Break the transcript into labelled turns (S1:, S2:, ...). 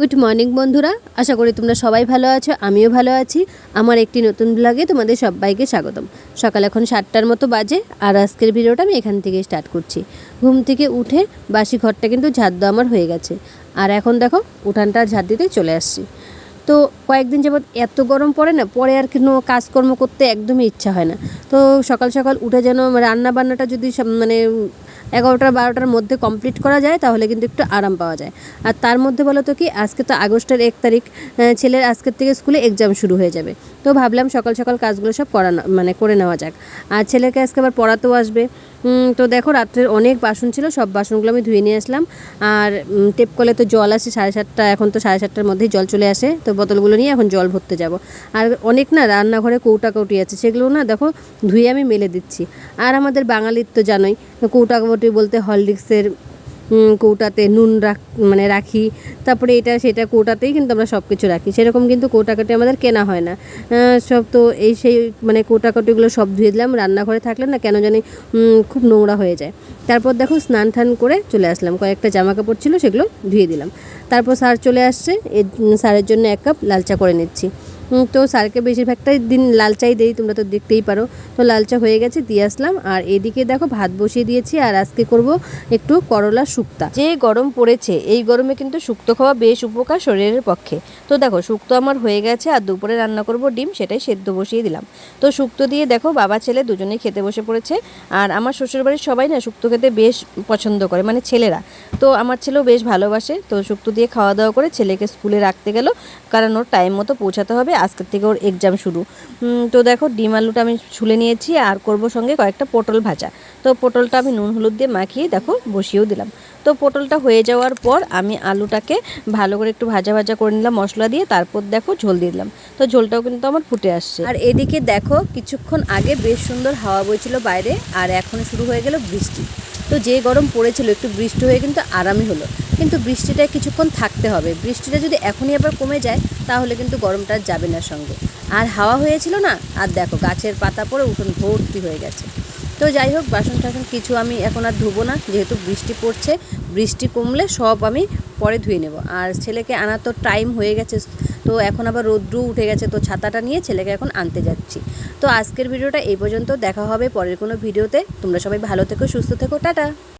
S1: Good morning বন্ধুরা, আশা করি তোমরা সবাই ভালো আছো। আমিও ভালো আছি। আমার একটি নতুন ব্লগে তোমাদের সবাইকে স্বাগতম। সকাল এখন 7টার মতো বাজে, আর আজকের ভিডিওটা আমি এখান থেকে স্টার্ট করছি। ঘুম থেকে উঠে বাসি ঘরটা কিন্তু ঝাড় দেওয়া আমার হয়ে গেছে, আর এখন দেখো উঠানটা ঝাড় দিতে চলে আসছি। তো কয়েকদিন যাবৎ এত গরম পড়ে না, পরে আর কোনো কাজকর্ম করতে একদমই ইচ্ছা হয় না। তো সকাল সকাল উঠে যেন রান্না বান্নাটা যদি মানে 11টা-12টার মধ্যে কমপ্লিট করা যায়, তাহলে কিন্তু একটু আরাম পাওয়া যায়। আর তার মধ্যে বলো তো কি, আজকে তো আগস্টের 1 তারিখ, ছেলের আজকের থেকে স্কুলে এক্সাম শুরু হয়ে যাবে। তো ভাবলাম সকাল সকাল কাজগুলো সব করে নেওয়া যাক। আর ছেলেকে আজকে আবার পড়াতেও আসবে। তো দেখো রাত্রের অনেক বাসন ছিল, সব বাসনগুলো আমি ধুয়ে নিয়ে আসলাম। আর টেপ কলে তো জল আসে 7:30, এখন তো 7:30টার মধ্যেই জল চলে আসে। তো বোতলগুলো নিয়ে এখন জল ভরতে যাব। আর অনেক না রান্নাঘরে কৌটি আছে, সেগুলো না দেখো ধুয়ে আমি মেলে দিচ্ছি। আর আমাদের বাঙালির তো জানোই, কৌটি বলতে হরলিক্সের কৌটাতে নুন রাখি, তারপরে এটা সেটা কৌটাতেই কিন্তু আমরা সব কিছু রাখি। সেরকম কিন্তু কৌটাকাটি আমাদের কেনা হয় না। সব তো সেই কৌটাকাটিগুলো সব ধুয়ে দিলাম। রান্নাঘরে থাকলে না কেন জানি খুব নোংরা হয়ে যায়। তারপর দেখো স্নান টান করে চলে আসলাম, কয়েকটা জামা কাপড় ছিল সেগুলো ধুয়ে দিলাম। তারপর স্যার চলে আসছে, স্যারের জন্য 1 কাপ লাল চা করে নিচ্ছি। তো স্যারকে বেশিরভাগটাই দিন লাল চাই দেই, তোমরা তো দেখতেই পারো। তো লাল চা হয়ে গেছে, দিয়ে আসলাম। আর এদিকে দেখো ভাত বসিয়ে দিয়েছি, আর আজকে করব একটু করলা শুক্তা। যে গরম পড়েছে, এই গরমে কিন্তু শুক্তো খাওয়া বেশ উপকার শরীরের পক্ষে। তো দেখো শুক্তো আমার হয়ে গেছে, আর দুপুরে রান্না করব ডিম, সেটাই সেদ্ধ বসিয়ে দিলাম। তো শুক্তো দিয়ে দেখো বাবা ছেলে দুজনেই খেতে বসে পড়েছে। আর আমার শ্বশুরবাড়ির সবাই না শুক্তো খেতে বেশ পছন্দ করে, মানে ছেলেরা। তো আমার ছেলেও বেশ ভালোবাসে। তো শুক্তো দিয়ে খাওয়া দাওয়া করে ছেলেকে স্কুলে রাখতে গেল, কারণ ওর টাইম মতো পৌঁছাতে হবে, আজকের থেকে ওর এক্সাম শুরু। তো দেখো ডিম আলুটা আমি ছুলে নিয়েছি, আর করব সঙ্গে কয়েকটা পটল ভাজা। তো পটলটা আমি নুন হলুদ দিয়ে মাখিয়ে দেখো বসিয়েও দিলাম। তো পটলটা হয়ে যাওয়ার পর আমি আলুটাকে ভালো করে একটু ভাজা ভাজা করে নিলাম মশলা দিয়ে, তারপর দেখো ঝোল দিয়ে দিলাম। তো ঝোলটাও কিন্তু আমার ফুটে আসছে। আর এদিকে দেখো কিছুক্ষণ আগে বেশ সুন্দর হাওয়া বইছিল বাইরে, আর এখন শুরু হয়ে গেল বৃষ্টি। তো যে গরম পড়েছিল, একটু বৃষ্টি হয়ে কিন্তু আরামই হলো। কিন্তু বৃষ্টিটা কিছুক্ষণ থাকতে হবে। বৃষ্টিটা যদি এখনই আবার কমে যায়, তাহলে কিন্তু গরমটা যাবে না সঙ্গে। আর হাওয়া হয়েছিল না, আর দেখো গাছের পাতা পড়ে উঠোন ভর্তি হয়ে গেছে। তো যাই হোক, বাসন টাসন কিছু আমি এখন আর ধুবো না, যেহেতু বৃষ্টি পড়ছে। বৃষ্টি কমলে সব আমি পরে ধুয়ে নেব। আর ছেলেকে আনা তো টাইম হয়ে গেছে, তো এখন আবার রোদ্রু উঠে গেছে। তো ছাতাটা নিয়ে ছেলেকে এখন আনতে যাচ্ছি। তো আজকের ভিডিওটা এই পর্যন্ত, দেখা হবে পরের কোনো ভিডিওতে। তোমরা সবাই ভালো থেকো, সুস্থ থেকো, টাটা।